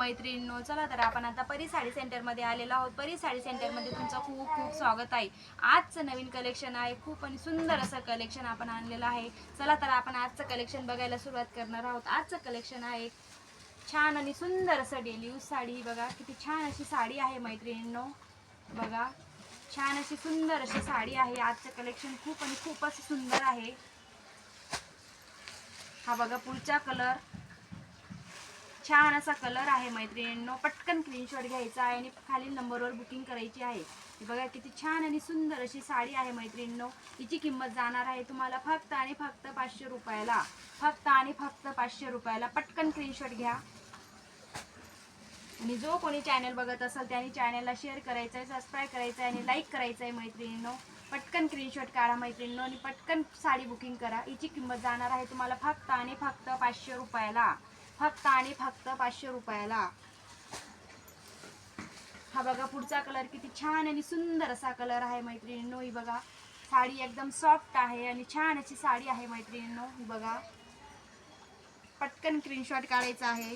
मैत्रिणींनो, चला तर आपण आता परी साडी सेंटरमध्ये आलेलो आहोत. परी साडी सेंटरमध्ये तुमचं खूप खूप स्वागत आहे. आजचं नवीन कलेक्शन आहे, खूप आणि सुंदर असं कलेक्शन आपण आणलेलं आहे. चला तर आपण आजचं कलेक्शन बघायला सुरुवात करणार आहोत. आजचं कलेक्शन आहे छान आणि सुंदर असं डेली यूज साडी. बघा किती छान अशी साडी आहे मैत्रिणींनो, बघा छान अशी सुंदर अशी साडी आहे. आजचं कलेक्शन खूप आणि खूपच सुंदर आहे. हा बघा पुढचा कलर, छान असा कलर आहे मैत्रिणींनो. पटकन स्क्रीनशॉट घ्यायचा आहे आणि खालील नंबरवर बुकिंग करायची आहे. बघा किती छान आणि सुंदर अशी साडी आहे मैत्रिणींनो. हिची किंमत जाणार आहे तुम्हाला फक्त आणि फक्त 500 रुपयाला. फक्त आणि फक्त 500 रुपयाला. पटकन स्क्रीनशॉट घ्या आणि जो कोणी चॅनल बघत असेल त्याने चॅनलला शेअर करायचं आहे, सबस्क्राईब करायचं आहे आणि लाईक करायचं आहे मैत्रिणींनो. पटकन स्क्रीनशॉट काढा मैत्रिणींनो आणि पटकन साडी बुकिंग करा. हिची किंमत जाणार आहे तुम्हाला फक्त आणि फक्त 500 रुपयाला. फक्त आणि फक्त 500 रुपयाला. हा बघा पुढचा कलर किती छान आणि सुंदर असा कलर आहे मैत्रिणींनो. ही बघा साडी एकदम सॉफ्ट आहे आणि छान अशी साडी आहे मैत्रिणींनो. ही बघा पटकन स्क्रीनशॉट काढायचा आहे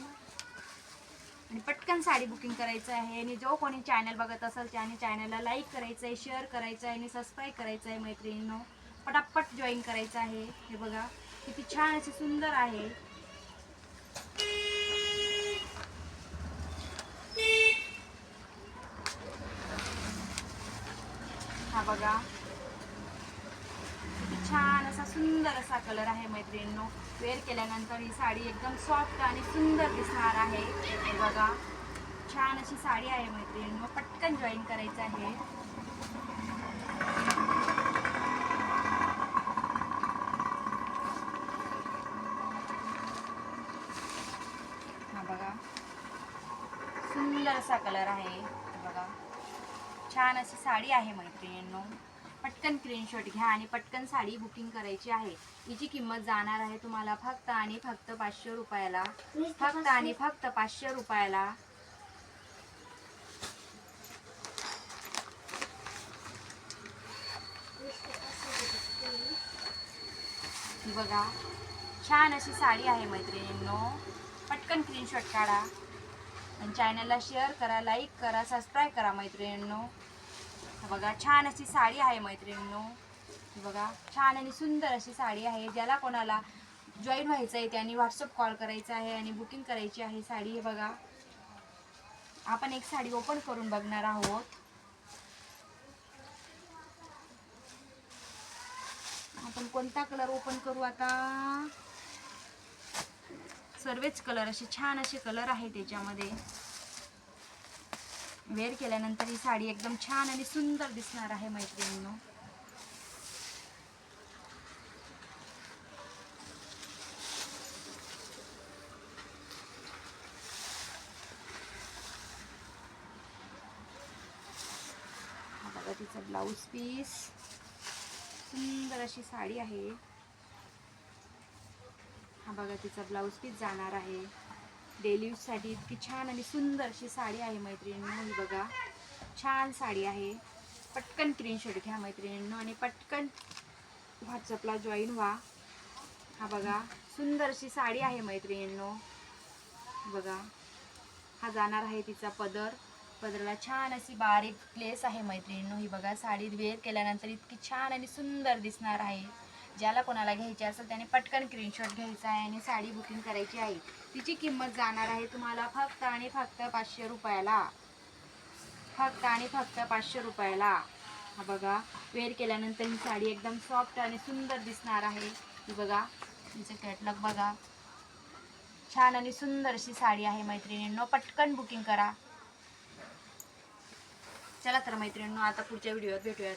आणि पटकन साडी बुकिंग करायचं आहे. आणि जो कोणी चॅनल बघत असेल त्याने चॅनलला लाईक करायचं आहे, शेअर करायचं आहे आणि सबस्क्राईब करायचं आहे मैत्रिणींनो. पटापट जॉईन करायचं आहे. हे बघा किती छान अशी सुंदर आहे. हा बघा किती छान असा सुंदर असा कलर आहे मैत्रिणींनो. वेअर केल्यानंतर ही साडी एकदम सॉफ्ट आणि सुंदर दिसणार आहे. हे बघा छान अशी साडी आहे मैत्रिणींनो. पटकन जॉईन करायचं आहे. हा बघा सुंदर असा कलर आहे. बघा छान अशी साडी आहे मैत्रिणींनो. पटकन स्क्रीनशॉट घ्या आणि पटकन साडी बुकिंग करायची आहे. हिची किंमत जाणार आहे तुम्हाला फक्त आणि फक्त 500 रुपयाला. फक्त आणि फक्त 500 रुपयाला. ही बघा छान अशी साडी आहे मैत्रिणींनो. पटकन स्क्रीनशॉट काढा आणि चॅनलला शेअर करा, लाईक करा, सबस्क्राईब करा मैत्रिणींनो. बघा छान अशी साडी आहे मैत्रिणींनो. बघा छान आणि सुंदर अशी साडी आहे. ज्याला कोणाला जॉईन व्हायचं आहे त्यांनी व्हॉट्सअप कॉल करायचा आहे आणि बुकिंग करायची आहे साडी. हे बघा आपण एक साडी ओपन करून बघणार आहोत. आपण कोणता कलर ओपन करू आता? सर्वच कलर असे छान असे कलर आहे त्याच्यामध्ये. वेअर केल्यानंतर ही साडी एकदम छान आणि सुंदर दिसणार आहे मैत्रिणींनो. हा बघा तिचा ब्लाऊज पीस. सुंदर अशी साडी आहे. हा बघा तिचा ब्लाऊज पीस जाणार आहे. डेली यूजसाठी इतकी छान आणि सुंदर अशी साडी आहे मैत्रिणींनो. ही बघा छान साडी आहे. पटकन स्क्रीनशॉट घ्या मैत्रिणींनो आणि पटकन व्हॉट्सअपला जॉईन व्हा. हा बघा सुंदर अशी साडी आहे मैत्रिणींनो. बघा हा जाणार आहे तिचा पदर. पदराला छान अशी बारीक प्लेस आहे मैत्रिणींनो. ही बघा साडी वेअर केल्यानंतर इतकी छान आणि सुंदर दिसणार आहे. ज्याला कोणाला घ्यायची असेल त्याने पटकन स्क्रीनशॉट घ्यायचा आहे आणि साडी बुकिंग करायची आहे. तिची किंमत जाणार आहे तुम्हाला फक्त आणि फक्त 500 रुपयाला. फक्त आणि फक्त 500 रुपयाला. हा बघा वेअर केल्यानंतर ही साडी एकदम सॉफ्ट आणि सुंदर दिसणार आहे. ही बघा तिचं कॅटलॉग बघा. छान आणि सुंदर अशी साडी आहे मैत्रिणींनो. पटकन बुकिंग करा. चला तर मैत्रिणींनो आता पुढच्या व्हिडिओत भेटूया.